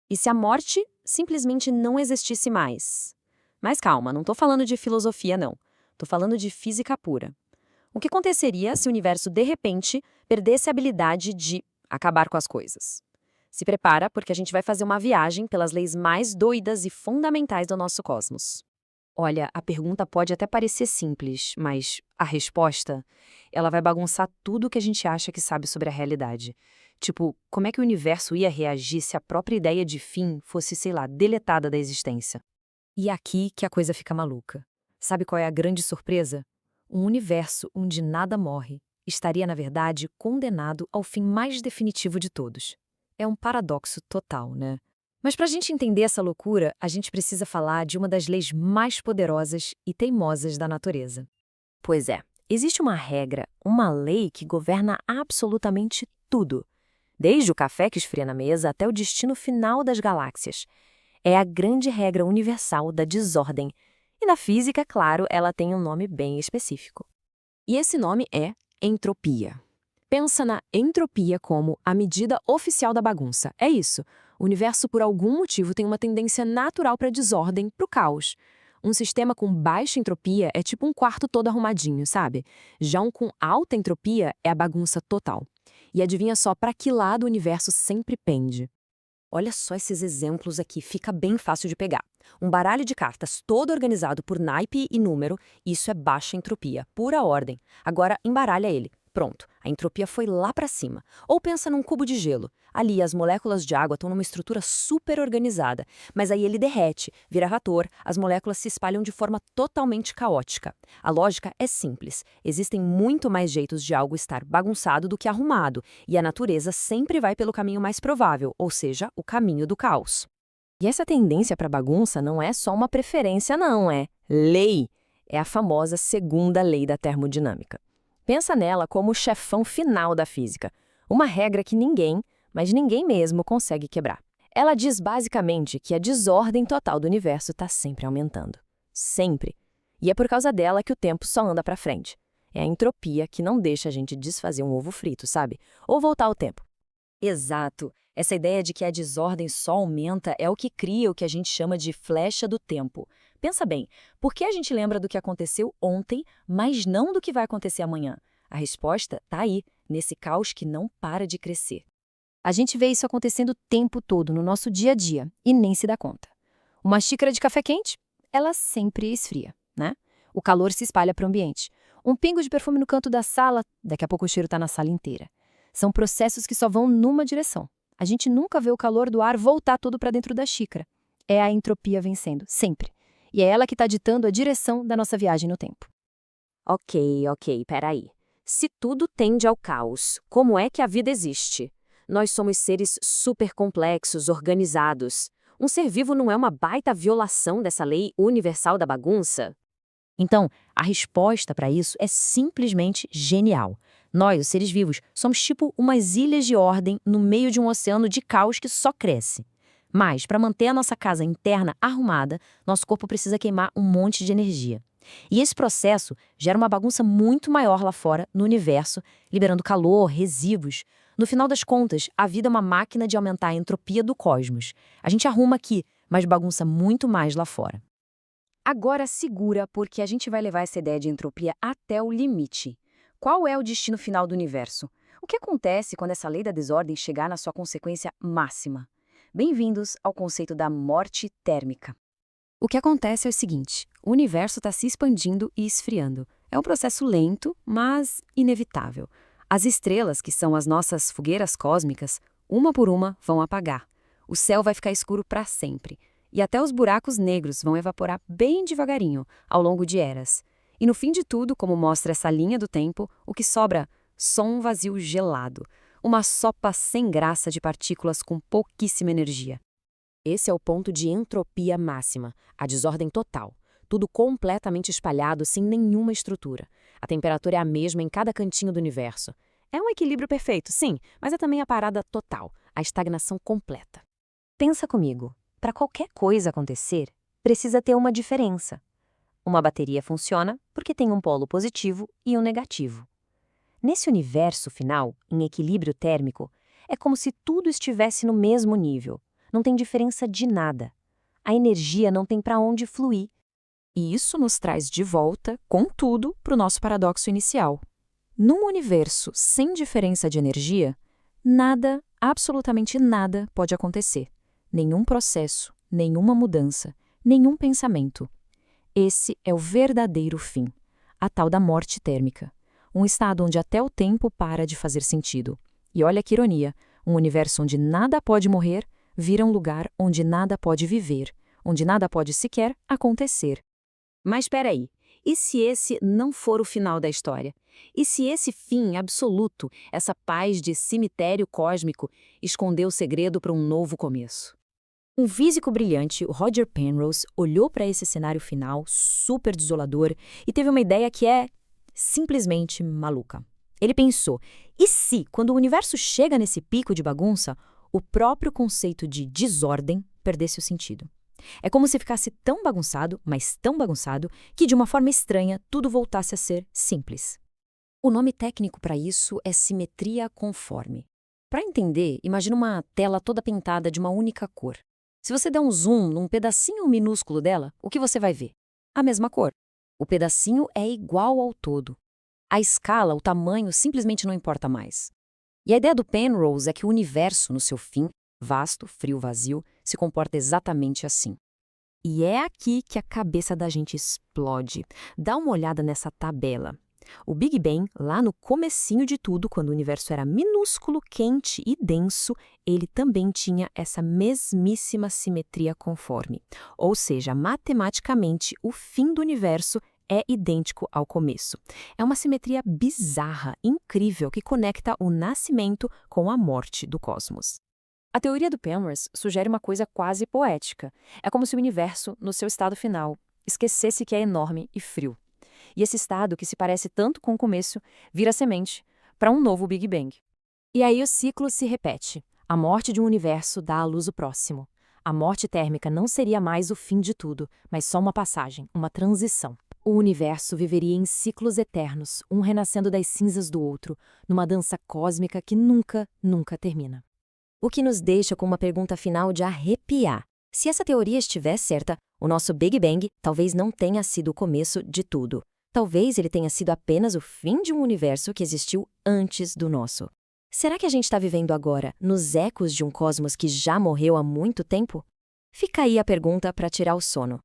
E se a morte simplesmente não existisse mais? Mas calma, não tô falando de filosofia, não. Tô falando de física pura. O que aconteceria se o universo, de repente, perdesse a habilidade de acabar com as coisas? Se prepara, porque a gente vai fazer uma viagem pelas leis mais doidas e fundamentais do nosso cosmos. Olha, a pergunta pode até parecer simples, mas a resposta, ela vai bagunçar tudo o que a gente acha que sabe sobre a realidade. Tipo, como é que o universo ia reagir se a própria ideia de fim fosse, sei lá, deletada da existência? E é aqui que a coisa fica maluca. Sabe qual é a grande surpresa? Um universo onde nada morre estaria, na verdade, condenado ao fim mais definitivo de todos. É um paradoxo total, né? Mas para a gente entender essa loucura, a gente precisa falar de uma das leis mais poderosas e teimosas da natureza. Pois é, existe uma regra, uma lei que governa absolutamente tudo, desde o café que esfria na mesa até o destino final das galáxias. É a grande regra universal da desordem. E na física, claro, ela tem um nome bem específico. E esse nome é entropia. Pensa na entropia como a medida oficial da bagunça. É isso. O universo, por algum motivo, tem uma tendência natural para a desordem, para o caos. Um sistema com baixa entropia é tipo um quarto todo arrumadinho, sabe? Já um com alta entropia é a bagunça total. E adivinha só para que lado o universo sempre pende? Olha só esses exemplos aqui, fica bem fácil de pegar. Um baralho de cartas todo organizado por naipe e número, isso é baixa entropia, pura ordem. Agora embaralha ele. Pronto, a entropia foi lá para cima. Ou pensa num cubo de gelo. Ali as moléculas de água estão numa estrutura super organizada, mas aí ele derrete, vira vapor, as moléculas se espalham de forma totalmente caótica. A lógica é simples. Existem muito mais jeitos de algo estar bagunçado do que arrumado, e a natureza sempre vai pelo caminho mais provável, ou seja, o caminho do caos. E essa tendência para bagunça não é só uma preferência, não, é lei. É a famosa segunda lei da termodinâmica. Pensa nela como o chefão final da física. Uma regra que ninguém, mas ninguém mesmo, consegue quebrar. Ela diz basicamente que a desordem total do universo está sempre aumentando. Sempre. E é por causa dela que o tempo só anda para frente. É a entropia que não deixa a gente desfazer um ovo frito, sabe? Ou voltar ao tempo. Exato. Essa ideia de que a desordem só aumenta é o que cria o que a gente chama de flecha do tempo. Pensa bem, por que a gente lembra do que aconteceu ontem, mas não do que vai acontecer amanhã? A resposta está aí, nesse caos que não para de crescer. A gente vê isso acontecendo o tempo todo no nosso dia a dia e nem se dá conta. Uma xícara de café quente, ela sempre esfria, né? O calor se espalha para o ambiente. Um pingo de perfume no canto da sala, daqui a pouco o cheiro está na sala inteira. São processos que só vão numa direção. A gente nunca vê o calor do ar voltar todo para dentro da xícara. É a entropia vencendo, sempre. E é ela que está ditando a direção da nossa viagem no tempo. Ok, peraí. Se tudo tende ao caos, como é que a vida existe? Nós somos seres super complexos, organizados. Um ser vivo não é uma baita violação dessa lei universal da bagunça? Então, a resposta para isso é simplesmente genial. Nós, os seres vivos, somos tipo umas ilhas de ordem no meio de um oceano de caos que só cresce. Mas, para manter a nossa casa interna arrumada, nosso corpo precisa queimar um monte de energia. E esse processo gera uma bagunça muito maior lá fora, no universo, liberando calor, resíduos. No final das contas, a vida é uma máquina de aumentar a entropia do cosmos. A gente arruma aqui, mas bagunça muito mais lá fora. Agora segura, porque a gente vai levar essa ideia de entropia até o limite. Qual é o destino final do universo? O que acontece quando essa lei da desordem chegar na sua consequência máxima? Bem-vindos ao conceito da morte térmica. O que acontece é o seguinte: o universo está se expandindo e esfriando. É um processo lento, mas inevitável. As estrelas, que são as nossas fogueiras cósmicas, uma por uma vão apagar. O céu vai ficar escuro para sempre. E até os buracos negros vão evaporar bem devagarinho, ao longo de eras. E no fim de tudo, como mostra essa linha do tempo, o que sobra? Só um vazio gelado. Uma sopa sem graça de partículas com pouquíssima energia. Esse é o ponto de entropia máxima, a desordem total. Tudo completamente espalhado, sem nenhuma estrutura. A temperatura é a mesma em cada cantinho do universo. É um equilíbrio perfeito, sim, mas é também a parada total, a estagnação completa. Pensa comigo. Para qualquer coisa acontecer, precisa ter uma diferença. Uma bateria funciona porque tem um polo positivo e um negativo. Nesse universo final, em equilíbrio térmico, é como se tudo estivesse no mesmo nível. não tem diferença de nada. A energia não tem para onde fluir. E isso nos traz de volta, contudo, para o nosso paradoxo inicial. Num universo sem diferença de energia, nada, absolutamente nada, pode acontecer. Nenhum processo, nenhuma mudança, nenhum pensamento. Esse é o verdadeiro fim, a tal da morte térmica. Um estado onde até o tempo para de fazer sentido. E olha que ironia, um universo onde nada pode morrer vira um lugar onde nada pode viver, onde nada pode sequer acontecer. Mas espera aí, e se esse não for o final da história? E se esse fim absoluto, essa paz de cemitério cósmico, esconder o segredo para um novo começo? Um físico brilhante, o Roger Penrose, olhou para esse cenário final, super desolador, e teve uma ideia que é simplesmente maluca. Ele pensou, e se, quando o universo chega nesse pico de bagunça, o próprio conceito de desordem perdesse o sentido? É como se ficasse tão bagunçado, mas tão bagunçado, que de uma forma estranha tudo voltasse a ser simples. O nome técnico para isso é simetria conforme. Para entender, imagina uma tela toda pintada de uma única cor. Se você der um zoom num pedacinho minúsculo dela, o que você vai ver? A mesma cor. O pedacinho é igual ao todo. A escala, o tamanho, simplesmente não importa mais. E a ideia do Penrose é que o universo, no seu fim, vasto, frio, vazio, se comporta exatamente assim. E é aqui que a cabeça da gente explode. Dá uma olhada nessa tabela. O Big Bang, lá no comecinho de tudo, quando o universo era minúsculo, quente e denso, ele também tinha essa mesmíssima simetria conforme. Ou seja, matematicamente, o fim do universo é idêntico ao começo. É uma simetria bizarra, incrível, que conecta o nascimento com a morte do cosmos. A teoria do Penrose sugere uma coisa quase poética. É como se o universo, no seu estado final, esquecesse que é enorme e frio. E esse estado, que se parece tanto com o começo, vira semente para um novo Big Bang. E aí o ciclo se repete. A morte de um universo dá à luz o próximo. A morte térmica não seria mais o fim de tudo, mas só uma passagem, uma transição. O universo viveria em ciclos eternos, um renascendo das cinzas do outro, numa dança cósmica que nunca, nunca termina. O que nos deixa com uma pergunta final de arrepiar. Se essa teoria estiver certa, o nosso Big Bang talvez não tenha sido o começo de tudo. Talvez ele tenha sido apenas o fim de um universo que existiu antes do nosso. Será que a gente está vivendo agora nos ecos de um cosmos que já morreu há muito tempo? Fica aí a pergunta para tirar o sono.